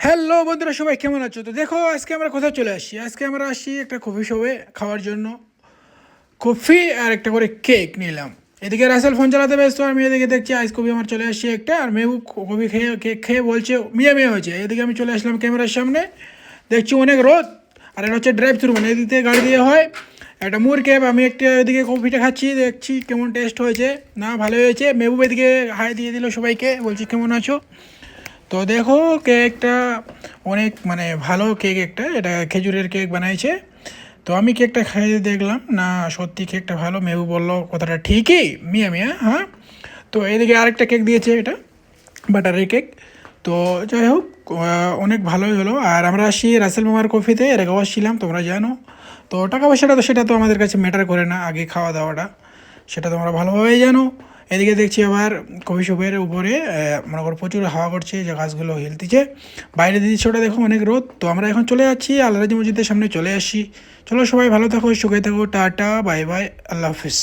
Hello বন্ধুরা, সবাই কেমন আছো? তো দেখো, আজকে আমরা কোথায় চলে আসছি। আজকে আমরা আসছি একটা কফি শপে খাওয়ার জন্য। কফি আর একটা করে কেক নিলাম। এদিকে রাসেল ফোন চালাতে ব্যস্ত, আমি এদিকে দেখছি আইস কফি আমার চলে আসছে একটা, আর মেহবুব কফি খেয়ে কেক খেয়ে বলছে মিয়া মিয়া হয়েছে। এদিকে আমি চলে আসলাম ক্যামেরার সামনে, দেখছি অনেক রোদ। আর এটা হচ্ছে ড্রাইভ থ্রু, মানে এদিকে গাড়ি দিয়ে হয়। একটা মুর ক্যাব, আমি একটা এদিকে কফিটা খাচ্ছি, দেখছি কেমন টেস্ট হয়েছে। না, ভালো হয়েছে। মেহবুব এদিকে হাই দিয়ে দিল সবাইকে, বলছি কেমন আছো। তো দেখো, কেকটা অনেক মানে ভালো কেক, একটা এটা খেজুরের কেক বানাইছে। তো আমি কেকটা খাইয়ে দেখলাম, না সত্যি কেকটা ভালো। মেহবু বললো কথাটা ঠিকই, মিয়া মিয়া, হ্যাঁ। তো এদিকে আরেকটা কেক দিয়েছে, এটা বাটারের কেক। তো যাই হোক, অনেক ভালোই হলো। আর আমরা আসি রাসেল মামার কফিতে, এর আগেও আসছিলাম, তোমরা জানো। তো টাকা পয়সাটা তো সেটা তো আমাদের কাছে ম্যাটার করে না, আগে খাওয়া দাওয়াটা সেটা তোমরা ভালোভাবেই জানো। এদিকে দেখছি আবার কফি শপের উপরে মনে করো প্রচুর হাওয়া করছে, যে গাছগুলো হিলতিছে। বাইরে দৃশ্যটা দেখো, অনেক রোদ। তো আমরা এখন চলে যাচ্ছি আল্লাহরাজি মসজিদের সামনে চলে আসি। চলো সবাই ভালো থাকো, সুখে থাকো, টাটা বাই বাই, আল্লাহ হাফিজ।